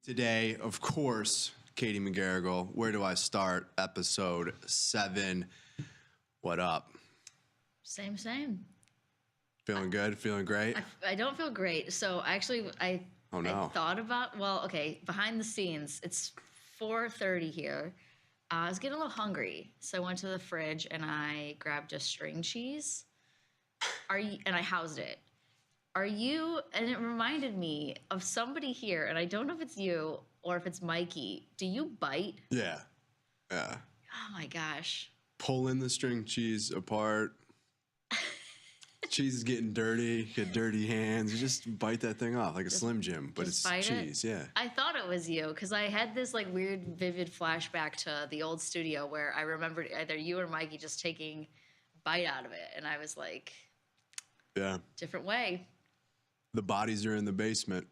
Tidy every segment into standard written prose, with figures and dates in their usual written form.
Today, of course, Katie McGarrigle, where do I start? Episode 7. What up? Same. Feeling good? Feeling great? I don't feel great. So actually, I thought about, behind the scenes, it's 4:30 here. I was getting a little hungry. So I went to the fridge and I grabbed a string cheese. And I housed it. And it reminded me of somebody here, and I don't know if it's you or if it's Mikey. Do you bite? Yeah. Oh my gosh. Pulling the string cheese apart. Cheese is getting dirty. You get dirty hands. You just bite that thing off like a Slim Jim, but it's cheese. Yeah. I thought it was you because I had this like weird, vivid flashback to the old studio where I remembered either you or Mikey just taking a bite out of it, and I was like, yeah, different way. The bodies are in the basement.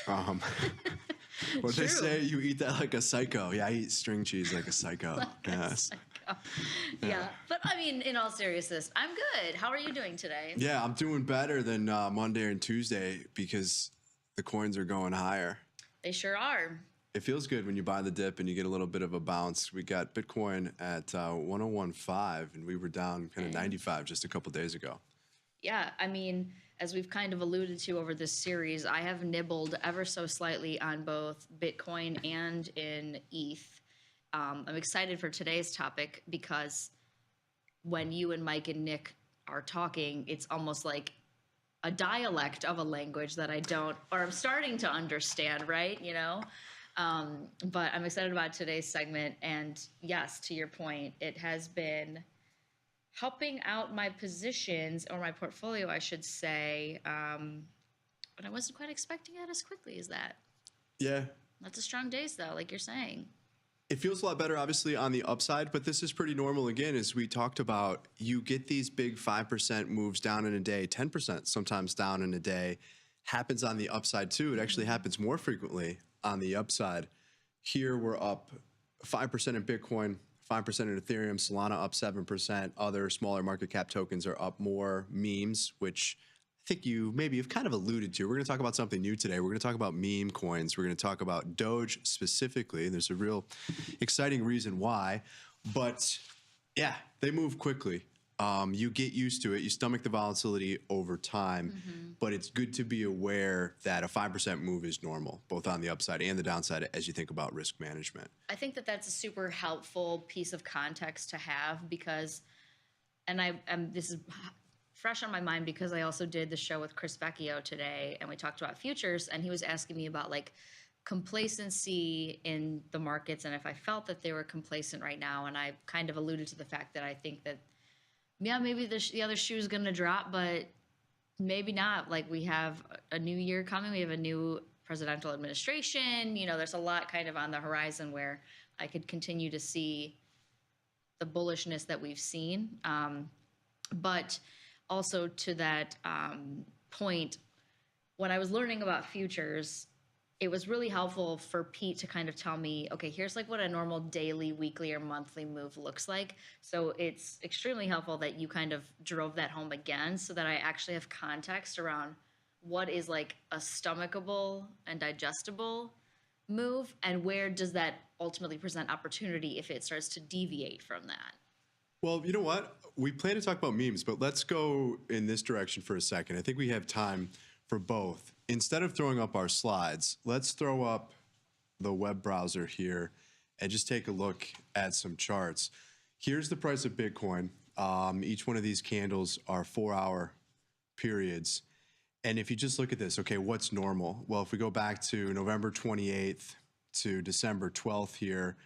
What they say, you eat that like a psycho. Yeah, I eat string cheese like a psycho. Yes. Yeah, but I mean, in all seriousness, I'm good. How are you doing today? Yeah, I'm doing better than Monday and Tuesday because the coins are going higher. They sure are. It feels good when you buy the dip and you get a little bit of a bounce. We got Bitcoin at 101.5, and we were down kind of 95 just a couple days ago. Yeah, I mean, as we've kind of alluded to over this series, I have nibbled ever so slightly on both Bitcoin and in ETH. I'm excited for today's topic because when you and Mike and Nick are talking, it's almost like a dialect of a language that I'm starting to understand, right? You know? But I'm excited about today's segment. And yes, to your point, it has been helping out my positions, or my portfolio, I should say. But I wasn't quite expecting it as quickly as that. Yeah. Lots of strong days, though, like you're saying. It feels a lot better, obviously, on the upside, but this is pretty normal. Again, as we talked about, you get these big 5% moves down in a day, 10% sometimes down in a day. Happens on the upside, too. It actually happens more frequently on the upside. Here, we're up 5% in Bitcoin, 5% in Ethereum, Solana up 7%. Other smaller market cap tokens are up more. Memes, which I think you've kind of alluded to. We're going to talk about something new today. We're going to talk about meme coins. We're going to talk about Doge specifically. There's a real exciting reason why. But yeah, they move quickly. You get used to it. You stomach the volatility over time. But it's good to be aware that a 5% move is normal, both on the upside and the downside as you think about risk management. I think that that's a super helpful piece of context to have because, this is fresh on my mind because I also did the show with Chris Vecchio today, and we talked about futures, and he was asking me about like complacency in the markets and if I felt that they were complacent right now. And I kind of alluded to the fact that I think that, yeah, maybe the other shoe is going to drop, but maybe not. Like, we have a new year coming. We have a new presidential administration. You know, there's a lot kind of on the horizon where I could continue to see the bullishness that we've seen. But also to that point, when I was learning about futures, it was really helpful for Pete to kind of tell me, okay, here's like what a normal daily, weekly, or monthly move looks like. So it's extremely helpful that you kind of drove that home again so that I actually have context around what is like a stomachable and digestible move, and where does that ultimately present opportunity if it starts to deviate from that. Well, you know what? We plan to talk about memes, but let's go in this direction for a second. I think we have time for both. Instead of throwing up our slides, let's throw up the web browser here and just take a look at some charts. Here's the price of Bitcoin. Each one of these candles are 4-hour periods. And if you just look at this, okay, what's normal? Well, if we go back to November 28th to December 12th here,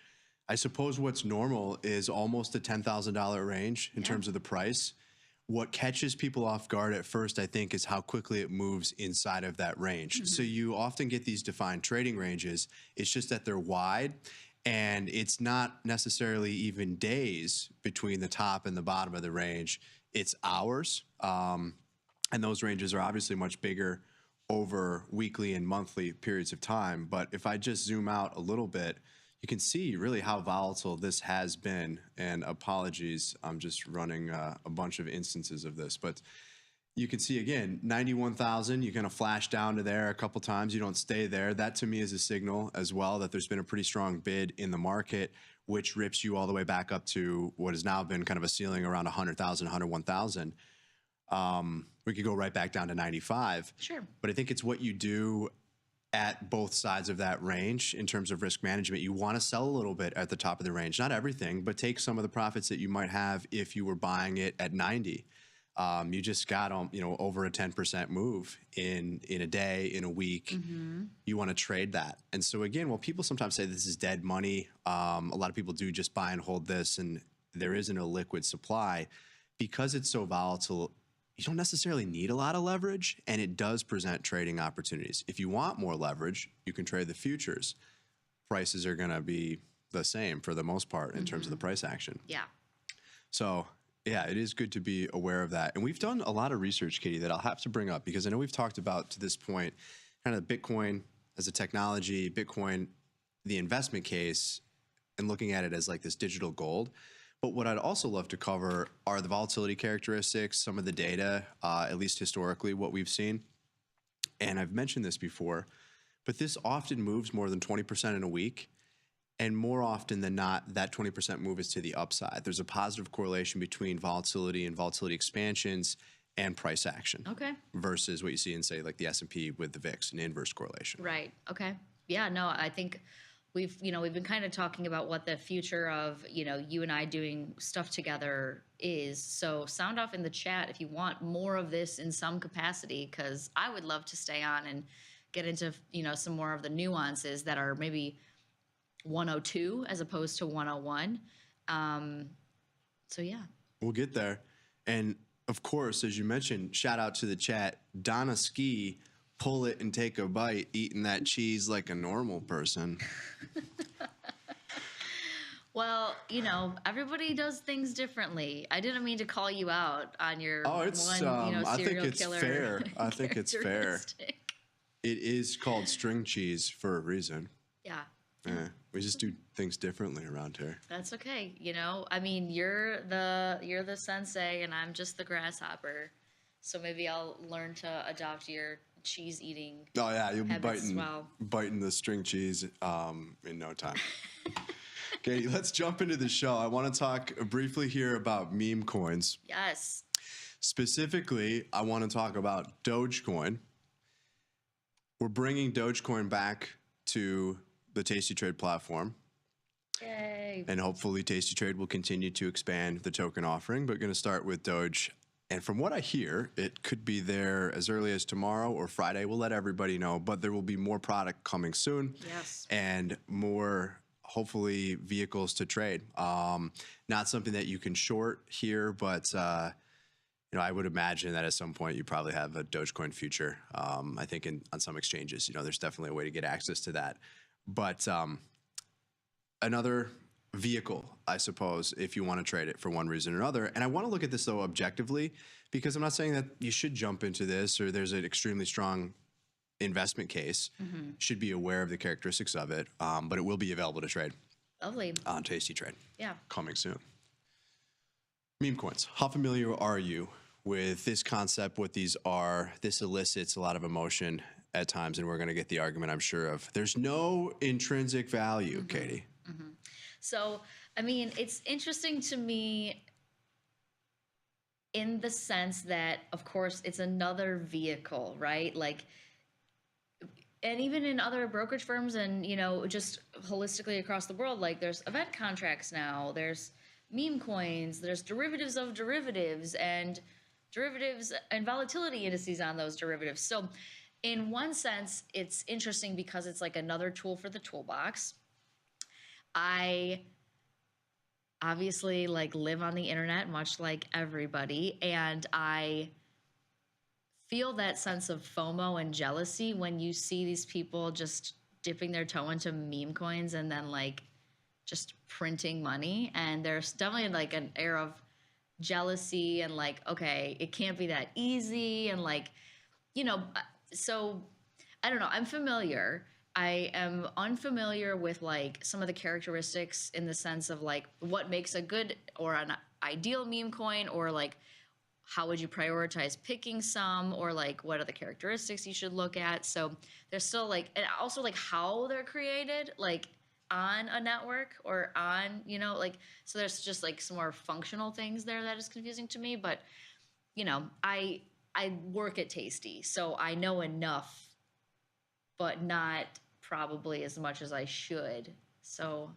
I suppose what's normal is almost a $10,000 range in terms of the price. What catches people off guard at first, I think, is how quickly it moves inside of that range. So you often get these defined trading ranges. It's just that they're wide, and it's not necessarily even days between the top and the bottom of the range. It's hours, and those ranges are obviously much bigger over weekly and monthly periods of time. But if I just zoom out a little bit, you can see really how volatile this has been. And apologies, I'm just running a bunch of instances of this. But you can see again, 91,000, you kind of flash down to there a couple times. You don't stay there. That to me is a signal as well that there's been a pretty strong bid in the market, which rips you all the way back up to what has now been kind of a ceiling around 100,000, 101,000. We could go right back down to 95. Sure. But I think it's what you do at both sides of that range in terms of risk management. You want to sell a little bit at the top of the range, not everything, but take some of the profits that you might have if you were buying it at 90. You just got over a 10% move in a day, in a week. You want to trade that. And so again, while people sometimes say this is dead money, a lot of people do just buy and hold this, and there isn't a liquid supply. Because it's so volatile, you don't necessarily need a lot of leverage, and it does present trading opportunities. If you want more leverage, you can trade the futures. Prices are going to be the same for the most part in terms of the price action. Yeah. So yeah, it is good to be aware of that. And we've done a lot of research, Katie, that I'll have to bring up because I know we've talked about to this point kind of Bitcoin as a technology, Bitcoin, the investment case, and looking at it as like this digital gold. But what I'd also love to cover are the volatility characteristics, some of the data, at least historically, what we've seen. And I've mentioned this before, but this often moves more than 20% in a week. And more often than not, that 20% move is to the upside. There's a positive correlation between volatility and volatility expansions and price action. Okay. Versus what you see in, say, like the S&P with the VIX, an inverse correlation. Right. Okay. Yeah, no, I think we've been kind of talking about what the future of, you and I doing stuff together is. So sound off in the chat if you want more of this in some capacity, because I would love to stay on and get into, some more of the nuances that are maybe 102 as opposed to 101. So yeah. We'll get there. And of course, as you mentioned, shout out to the chat, Donna Ski, pull it and take a bite, eating that cheese like a normal person. Well, everybody does things differently. I didn't mean to call you out on your I think it's killer fair. I think it's fair. characteristic. It is called string cheese for a reason. Yeah. Yeah, we just do things differently around here. That's okay. I mean, you're the sensei and I'm just the grasshopper. So maybe I'll learn to adopt your cheese eating. Oh yeah, you'll be habits biting the string cheese in no time. Okay, let's jump into the show. I want to talk briefly here about meme coins. Yes. Specifically, I want to talk about Dogecoin. We're bringing Dogecoin back to the Tasty Trade platform. Yay. And hopefully Tasty Trade will continue to expand the token offering, but going to start with Doge. And from what I hear, it could be there as early as tomorrow or Friday. We'll let everybody know, but there will be more product coming soon. Yes. And more, hopefully, vehicles to trade. Not something that you can short here, but I would imagine that at some point you probably have a Dogecoin future. I think on some exchanges, there's definitely a way to get access to that. But another vehicle, I suppose, if you want to trade it for one reason or another. And I want to look at this, though, objectively, because I'm not saying that you should jump into this or there's an extremely strong investment case. Should be aware of the characteristics of it, but it will be available to trade. Lovely. On Tasty Trade. Yeah. Coming soon. Meme coins. How familiar are you with this concept, what these are? This elicits a lot of emotion at times, and we're going to get the argument, I'm sure, of there's no intrinsic value, Katie. So, I mean, it's interesting to me in the sense that, of course, it's another vehicle, right? Like, and even in other brokerage firms and, just holistically across the world, like there's event contracts now, there's meme coins, there's derivatives of derivatives and volatility indices on those derivatives. So in one sense, it's interesting because it's like another tool for the toolbox. I obviously live on the internet, much like everybody, and I feel that sense of FOMO and jealousy when you see these people just dipping their toe into meme coins and then just printing money. And there's definitely an air of jealousy and okay, it can't be that easy. And so I don't know. I'm familiar. I am unfamiliar with some of the characteristics in the sense of what makes a good or an ideal meme coin or how would you prioritize picking some, or like what are the characteristics you should look at? So there's still like, and also like how they're created, like on a network or on, like, so there's just like some more functional things there that is confusing to me. But, I work at Tasty, so I know enough, but not probably as much as I should. So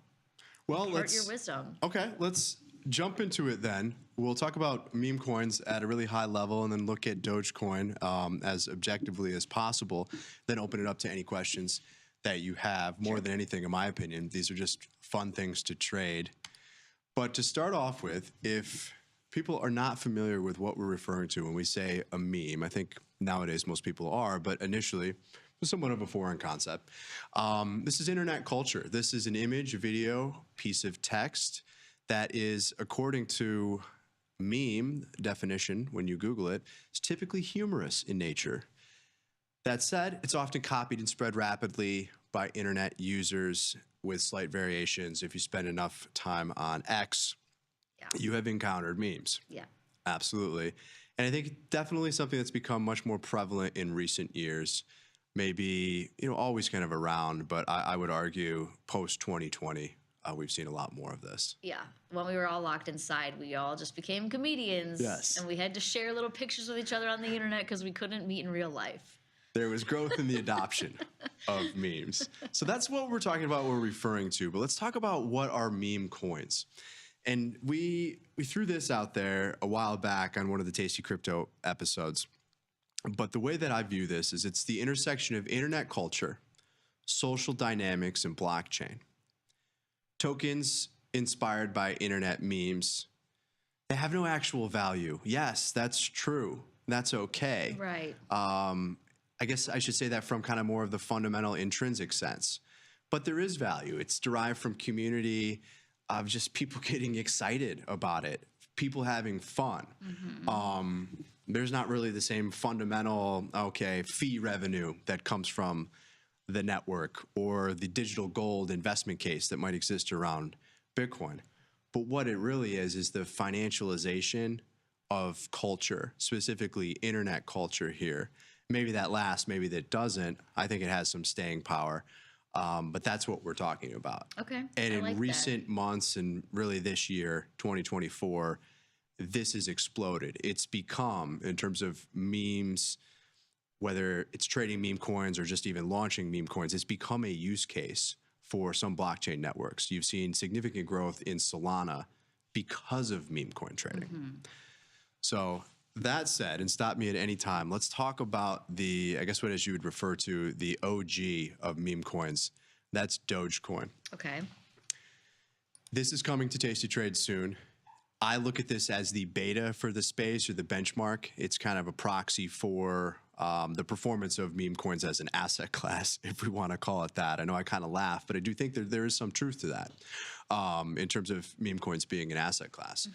Well, impart your wisdom. Okay, let's jump into it then. We'll talk about meme coins at a really high level and then look at Dogecoin as objectively as possible, then open it up to any questions that you have. More than anything, in my opinion, these are just fun things to trade. But to start off with, if people are not familiar with what we're referring to when we say a meme, I think nowadays most people are, but initially it was somewhat of a foreign concept. This is internet culture. This is an image, a video, piece of text that is, according to meme definition, when you Google it, is typically humorous in nature. That said, it's often copied and spread rapidly by internet users with slight variations. If you spend enough time on X, you have encountered memes. Yeah. Absolutely. And I think definitely something that's become much more prevalent in recent years. Maybe, always kind of around, but I would argue post 2020, we've seen a lot more of this. Yeah. When we were all locked inside, we all just became comedians. Yes. And we had to share little pictures with each other on the internet because we couldn't meet in real life. There was growth in the adoption of memes. So that's what we're talking about, we're referring to. But let's talk about what are meme coins. And we threw this out there a while back on one of the Tasty Crypto episodes. But the way that I view this is it's the intersection of internet culture, social dynamics, and blockchain. Tokens inspired by internet memes, they have no actual value. Yes, that's true. That's okay. Right. I guess I should say that from kind of more of the fundamental intrinsic sense. But there is value. It's derived from community of just people getting excited about it, people having fun. There's not really the same fundamental, fee revenue that comes from the network or the digital gold investment case that might exist around Bitcoin. But what it really is the financialization of culture, specifically internet culture here. Maybe that lasts, maybe that doesn't. I think it has some staying power. But that's what we're talking about. Okay. And in recent months and really this year, 2024, this has exploded. It's become, in terms of memes, whether it's trading meme coins or just even launching meme coins, it's become a use case for some blockchain networks. You've seen significant growth in Solana because of meme coin trading. So that said, and stop me at any time, let's talk about I guess what as you would refer to, the OG of meme coins. That's Dogecoin. Okay. This is coming to Tasty Trade soon. I look at this as the beta for the space or the benchmark. It's kind of a proxy for the performance of meme coins as an asset class, if we want to call it that. I know I kind of laugh, but I do think there is some truth to that in terms of meme coins being an asset class.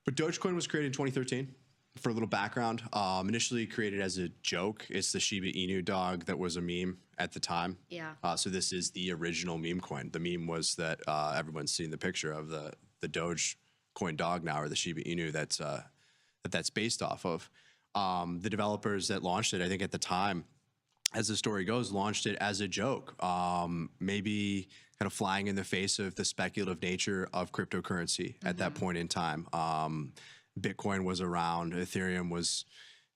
But Dogecoin was created in 2013. For a little background, initially created as a joke. It's the Shiba Inu dog that was a meme at the time. Yeah. So this is the original meme coin. The meme was that everyone's seen the picture of the Dogecoin dog now, or the Shiba Inu that's based off of. The developers that launched it, I think at the time, as the story goes, launched it as a joke. Maybe kind of flying in the face of the speculative nature of cryptocurrency at that point in time. Bitcoin was around, Ethereum was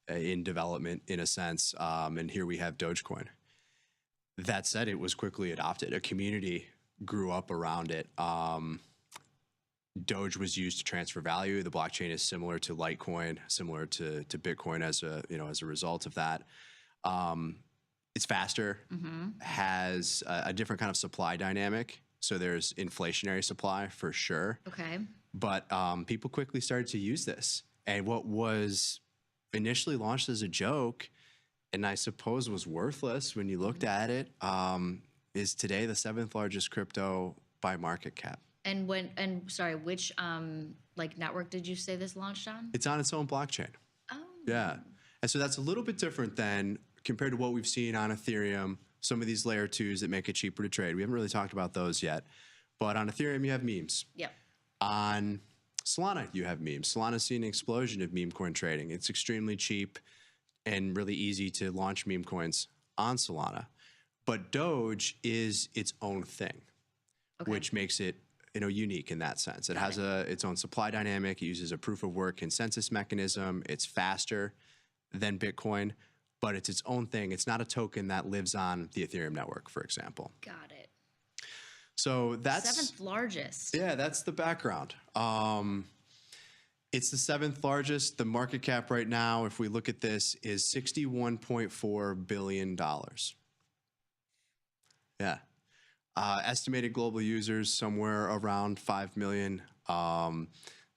in development in a sense, and here we have Dogecoin. That said, it was quickly adopted. A community grew up around it. Doge was used to transfer value. The blockchain is similar to Litecoin, similar to Bitcoin as a result of that. It's faster, has a different kind of supply dynamic. So there's inflationary supply for sure. Okay. But people quickly started to use this. And what was initially launched as a joke, and I suppose was worthless when you looked at it, is today the 7th largest crypto by market cap. And which network did you say this launched on? It's on its own blockchain. Oh. Yeah. And so that's a little bit different than compared to what we've seen on Ethereum, some of these layer 2s that make it cheaper to trade. We haven't really talked about those yet. But on Ethereum, you have memes. Yep. On Solana, you have memes. Solana's seen an explosion of meme coin trading. It's extremely cheap and really easy to launch meme coins on Solana. But Doge is its own thing, which makes it unique in that sense. It has its own supply dynamic. It uses a proof of work consensus mechanism. It's faster than Bitcoin, but it's its own thing. It's not a token that lives on the Ethereum network, for example. Got it. So that's 7th largest. Yeah, that's the background. It's the 7th largest. The market cap right now, if we look at this, is $61.4 billion. Yeah. Estimated global users somewhere around 5 million. The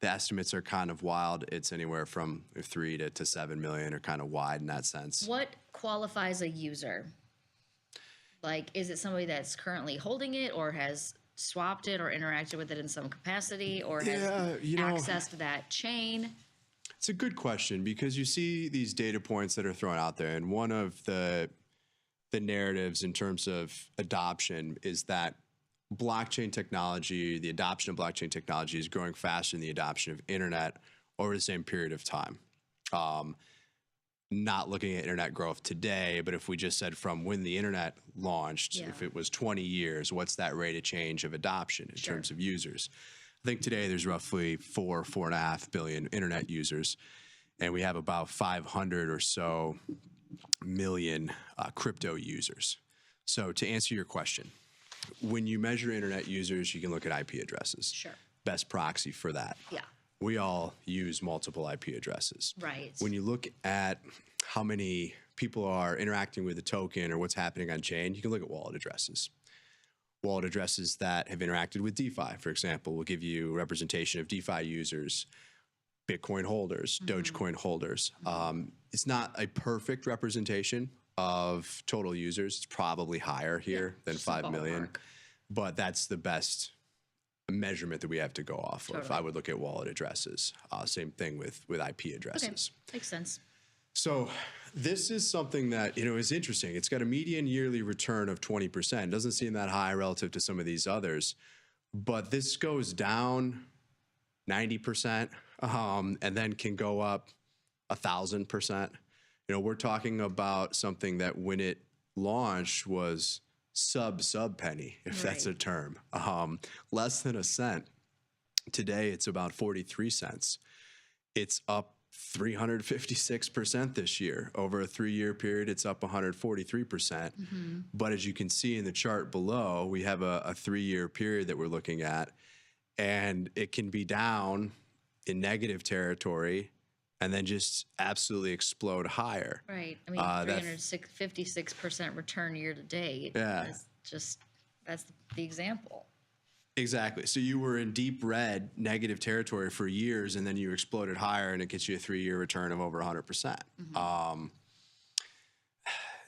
estimates are kind of wild. It's anywhere from 3 to 7 million, or kind of wide in that sense. What qualifies a user? Like, is it somebody that's currently holding it, or has swapped it, or interacted with it in some capacity, or has accessed that chain? It's a good question, because you see these data points that are thrown out there, and one of the narratives in terms of adoption is that blockchain technology, the adoption of blockchain technology, is growing faster than the adoption of internet over the same period of time. Not looking at internet growth today, but if we just said from when the internet launched, if it was 20 years, what's that rate of change of adoption in terms of users? I think today there's roughly 4.5 billion internet users, and we have about 500 or so million crypto users. So to answer your question, when you measure internet users, you can look at IP addresses. Sure. Best proxy for that. Yeah. We all use multiple IP addresses. Right. When you look at how many people are interacting with the token or what's happening on chain, you can look at wallet addresses. Wallet addresses that have interacted with DeFi, for example, will give you a representation of DeFi users, Bitcoin holders, Dogecoin holders. It's not a perfect representation of total users. It's probably higher here than 5 million, but that's the best measurement that we have to go off of. I would look at wallet addresses. Same thing with IP addresses. Okay. Makes sense. So this is something that is interesting. It's got a median yearly return of 20%. Doesn't seem that high relative to some of these others, but this goes down 90%, and then can go up 1,000%. We're talking about something that when it launched was sub penny, if that's a term, less than a cent. Today it's about 43 cents. It's up 356% this year. Over a 3-year period, it's up 143%. But as you can see in the chart below, we have a 3-year period that we're looking at, and it can be down in negative territory and then just absolutely explode higher. Right. I mean, 356% return year to date. Yeah. That's the example. Exactly. So you were in deep red negative territory for years, and then you exploded higher, and it gets you a 3-year return of over 100%.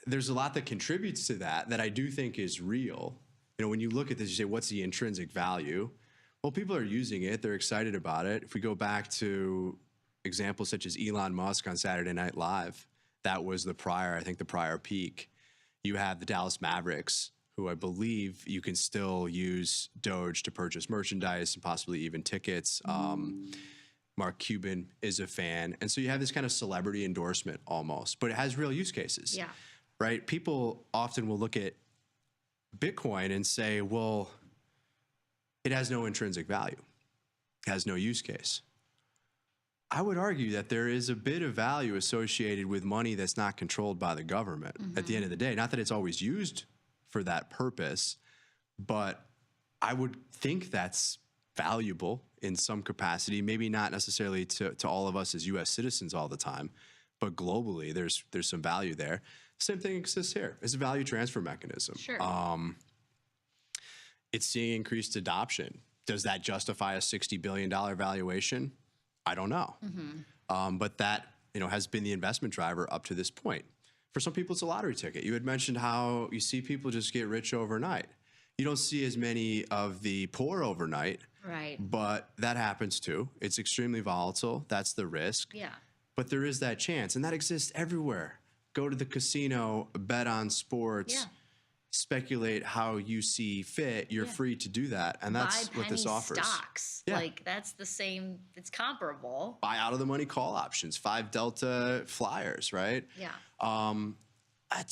There's a lot that contributes to that I do think is real. When you look at this, you say, what's the intrinsic value? Well, people are using it. They're excited about it. If we go back to examples such as Elon Musk on Saturday Night Live, that was the prior peak. You have the Dallas Mavericks, who I believe you can still use Doge to purchase merchandise and possibly even tickets. Mark Cuban is a fan. And so you have this kind of celebrity endorsement almost, but it has real use cases. Yeah. Right? People often will look at Bitcoin and say, well, it has no intrinsic value. It has no use case. I would argue that there is a bit of value associated with money that's not controlled by the government at the end of the day. Not that it's always used for that purpose, but I would think that's valuable in some capacity, maybe not necessarily to all of us as U.S. citizens all the time, but globally there's some value there. Same thing exists here. It's a value transfer mechanism. Sure. It's seeing increased adoption. Does that justify a $60 billion valuation? I don't know. But that has been the investment driver up to this point. For some people, it's a lottery ticket. You had mentioned how you see people just get rich overnight. You don't see as many of the poor overnight, right? But that happens too. It's extremely volatile. That's the risk. Yeah. But there is that chance, and that exists everywhere. Go to the casino, bet on sports. Yeah. speculate how you see fit. You're free to do that. And that's Buy what this penny offers. stocks. Yeah. Like that's the same, it's comparable. Buy out of the money call options, 5 Delta flyers, right? Yeah.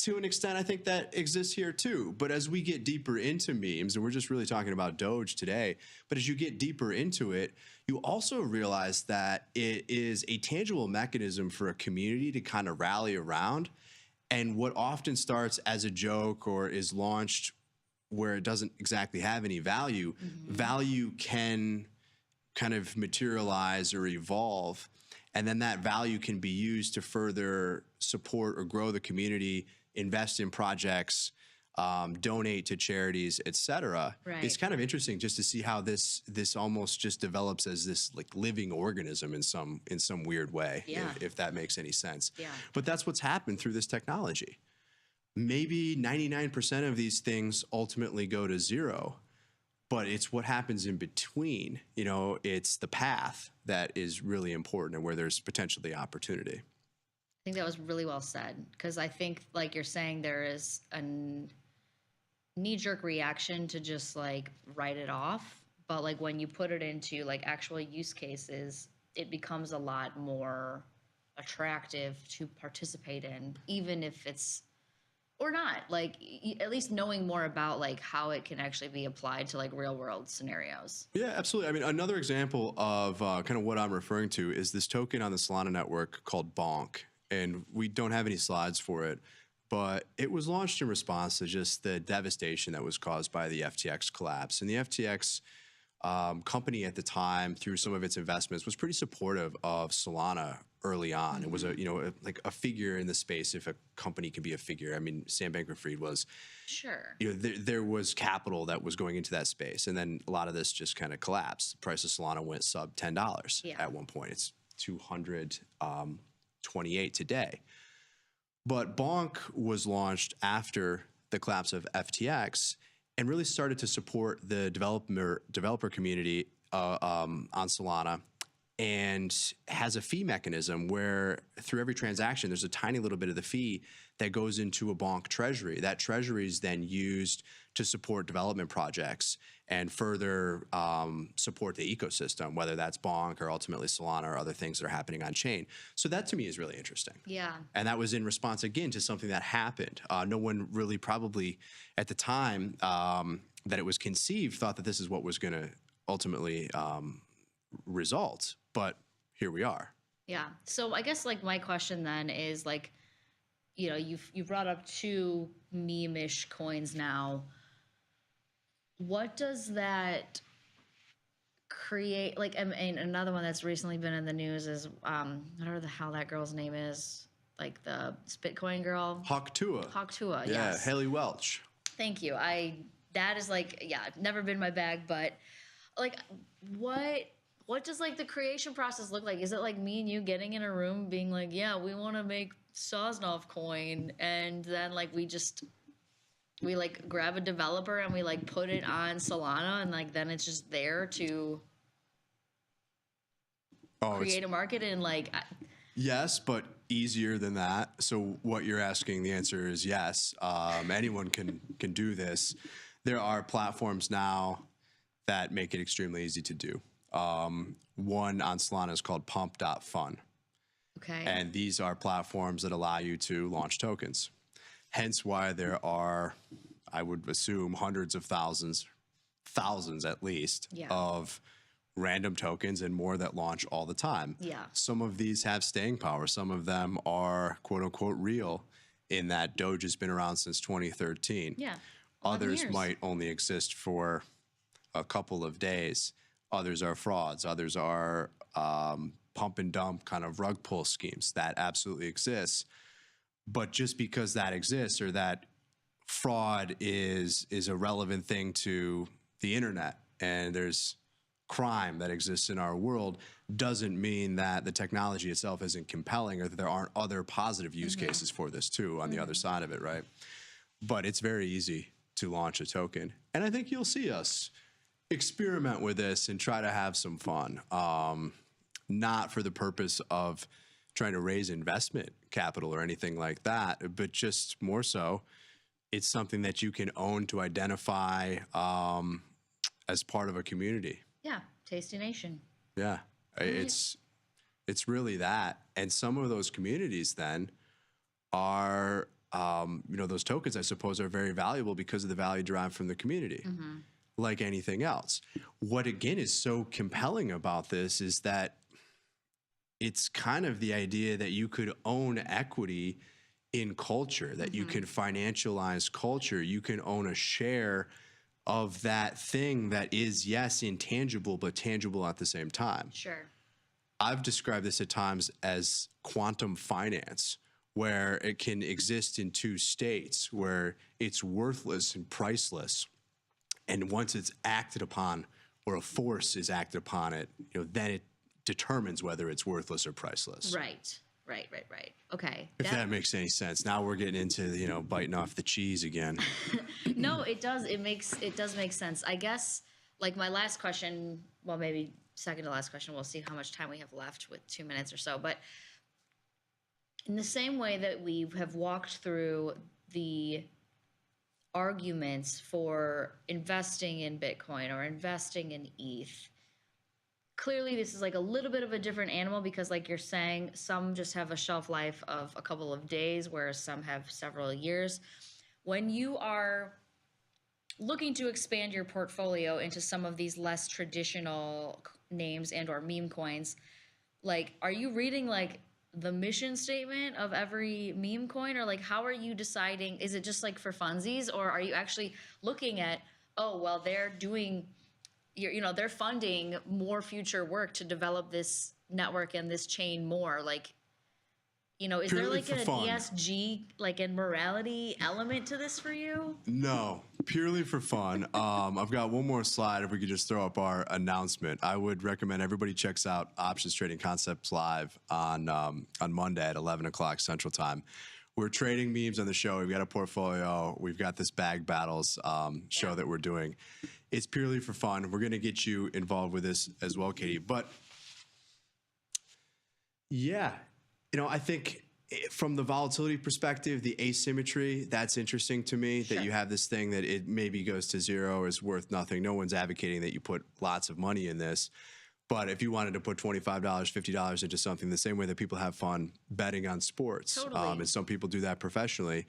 To an extent, I think that exists here too. But as we get deeper into memes, and we're just really talking about Doge today, but as you get deeper into it, you also realize that it is a tangible mechanism for a community to kind of rally around. And what often starts as a joke or is launched where it doesn't exactly have any value, value can kind of materialize or evolve. And then that value can be used to further support or grow the community, invest in projects, donate to charities, et cetera. Right. It's kind of interesting just to see how this almost just develops as this like living organism in some weird way, if that makes any sense. Yeah. But that's what's happened through this technology. Maybe 99% of these things ultimately go to zero, but it's what happens in between. You know, it's the path that is really important and where there's potentially opportunity. I think that was really well said, because I think, like you're saying, there is a knee-jerk reaction to just like write it off, but like when you put it into like actual use cases, it becomes a lot more attractive to participate in, even if it's or not, like at least knowing more about like how it can actually be applied to like real world scenarios. Yeah, absolutely. I mean, another example of kind of what I'm referring to is this token on the Solana network called BONK. And we don't have any slides for it, but it was launched in response to just the devastation that was caused by the FTX collapse. And the FTX company at the time, through some of its investments, was pretty supportive of Solana early on. It was like a figure in the space, if a company can be a figure. I mean, Sam Bankman-Fried was. Sure. There was capital that was going into that space, and then a lot of this just kind of collapsed. The price of Solana went sub $10 at one point. It's 228 today. But BONK was launched after the collapse of FTX and really started to support the developer community on Solana, and has a fee mechanism where through every transaction, there's a tiny little bit of the fee that goes into a BONK treasury. That treasury is then used to support development projects and further support the ecosystem, whether that's BONK or ultimately Solana or other things that are happening on chain. So that to me is really interesting. Yeah. And that was in response, again, to something that happened. No one really probably at the time that it was conceived thought that this is what was going to ultimately result. But here we are. Yeah. So I guess like my question then is like, you know, you've brought up 2 meme-ish coins now. What does that create? Like, I mean, another one that's recently been in the news is whatever the hell that girl's name is, like the Bitcoin girl. Tuah. Yeah, yes. Haley Welch. Thank you. That is like, yeah, never been my bag, but like, what does like the creation process look like? Is it like me and you getting in a room being like, yeah, we want to make Sosnov coin, and then like we like grab a developer and we like put it on Solana, and like then it's just there to create a market and like yes, but easier than that. So what you're asking, the answer is yes. Anyone can do this. There are platforms now that make it extremely easy to do. One on Solana is called pump.fun. Okay. And these are platforms that allow you to launch tokens. Hence why there are, I would assume, hundreds of thousands at least, of random tokens and more that launch all the time. Yeah. Some of these have staying power. Some of them are quote unquote real in that Doge has been around since 2013. Yeah. Others might only exist for a couple of days. Others are frauds. Others are pump and dump kind of rug pull schemes. That absolutely exists. But just because that exists, or that fraud is a relevant thing to the internet, and there's crime that exists in our world, doesn't mean that the technology itself isn't compelling, or that there aren't other positive use cases for this too on the other side of it, right? But it's very easy to launch a token. And I think you'll see us experiment with this and try to have some fun, not for the purpose of trying to raise investment capital or anything like that, but just more so it's something that you can own to identify as part of a community. Yeah, Tasty Nation. Yeah, it's really that. And some of those communities then are, those tokens, I suppose, are very valuable because of the value derived from the community, like anything else. What, again, is so compelling about this is that it's kind of the idea that you could own equity in culture, that you can financialize culture. You can own a share of that thing that is, yes, intangible, but tangible at the same time. Sure. I've described this at times as quantum finance, where it can exist in two states, where it's worthless and priceless. And once it's acted upon, or a force is acted upon it, then it determines whether it's worthless or priceless. Right. Okay. If that makes any sense. Now we're getting into, biting off the cheese again. No, it does. It does make sense. I guess, like, my last question, well, maybe second to last question, we'll see how much time we have left with 2 minutes or so. But in the same way that we have walked through the arguments for investing in Bitcoin or investing in ETH, clearly this is like a little bit of a different animal because, like you're saying, some just have a shelf life of a couple of days, whereas some have several years. When you are looking to expand your portfolio into some of these less traditional names and or meme coins, like, are you reading like the mission statement of every meme coin, or like how are you deciding? Is it just like for funsies, or are you actually looking at, oh, well, they're doing, they're funding more future work to develop this network and this chain more? Like, is there like an ESG, like a morality element to this for you? No, purely for fun. I've got one more slide. If we could just throw up our announcement, I would recommend everybody checks out Options Trading Concepts Live on Monday at 11 o'clock Central Time. We're trading memes on the show. We've got a portfolio. We've got this bag battles show that we're doing. It's purely for fun. We're going to get you involved with this as well, Katie. But yeah, I think from the volatility perspective, the asymmetry, that's interesting to me, that you have this thing that it maybe goes to zero or is worth nothing. No one's advocating that you put lots of money in this. But if you wanted to put $25, $50 into something, the same way that people have fun betting on sports, and some people do that professionally,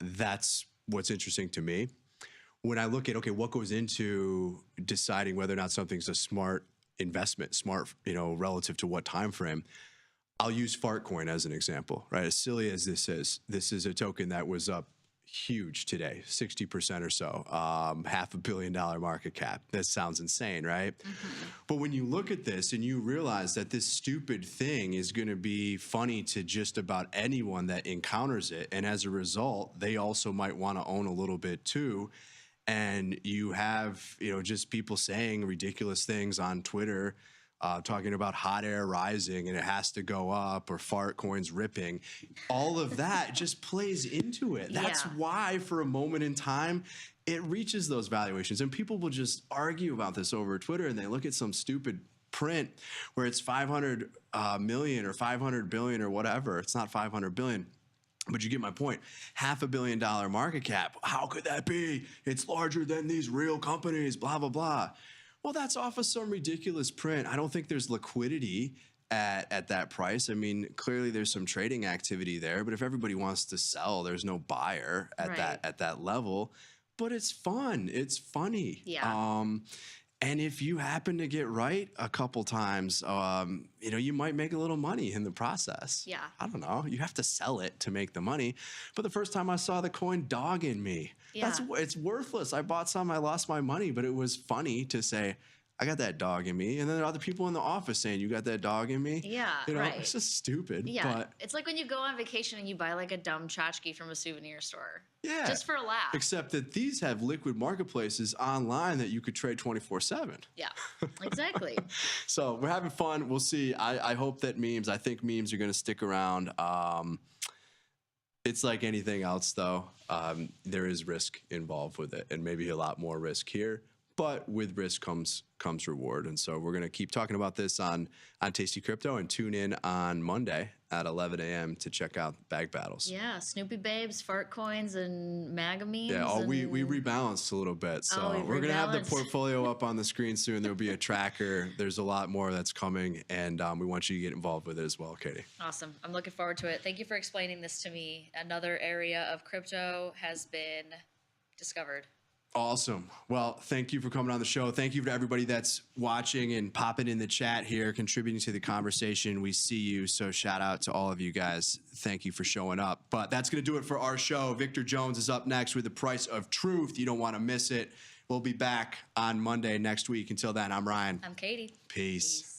that's what's interesting to me. When I look at, okay, what goes into deciding whether or not something's a smart investment, relative to what time frame, I'll use FARTCOIN as an example, right? As silly as this is a token that was up huge today, 60% or so, $500 million market cap. That sounds insane, right? But when you look at this and you realize that this stupid thing is going to be funny to just about anyone that encounters it, and as a result, they also might want to own a little bit too, and you have, just people saying ridiculous things on Twitter, talking about hot air rising and it has to go up, or FARTCOIN's ripping. All of that just plays into it. That's why, for a moment in time, it reaches those valuations. And people will just argue about this over Twitter, and they look at some stupid print where it's 500 million or 500 billion or whatever. It's not 500 billion. But you get my point. $500 million market cap. How could that be? It's larger than these real companies, blah, blah, blah. Well, that's off of some ridiculous print. I don't think there's liquidity at that price. I mean, clearly there's some trading activity there, but if everybody wants to sell, there's no buyer at that level. But it's fun. It's funny. Yeah. And if you happen to get right a couple times, you might make a little money in the process. Yeah. I don't know. You have to sell it to make the money. But the first time I saw the coin dog in me, it's worthless. I bought some, I lost my money, but it was funny to say, I got that dog in me. And then there are other people in the office saying, you got that dog in me? Yeah, It's just stupid. Yeah, but it's like when you go on vacation and you buy like a dumb tchotchke from a souvenir store. Yeah. Just for a laugh. Except that these have liquid marketplaces online that you could trade 24/7. Yeah, exactly. So we're having fun. We'll see. I hope that I think memes are going to stick around. It's like anything else, though. There is risk involved with it, and maybe a lot more risk here. but with risk comes reward. And so we're going to keep talking about this on Tasty Crypto, and tune in on Monday at 11 a.m. to check out Bag Battles. Yeah, Snoopy Babes, FARTCOINs, and MAGA memes. Yeah, we rebalanced a little bit. So we're going to have the portfolio up on the screen soon. There'll be a tracker. There's a lot more that's coming, and we want you to get involved with it as well, Katie. Awesome. I'm looking forward to it. Thank you for explaining this to me. Another area of crypto has been discovered. Awesome. Well, thank you for coming on the show. Thank you to everybody that's watching and popping in the chat here, contributing to the conversation. We see you. So shout out to all of you guys. Thank you for showing up. But that's going to do it for our show. Victor Jones is up next with The Price of Truth. You don't want to miss it. We'll be back on Monday next week. Until then, I'm Ryan. I'm Katie. Peace.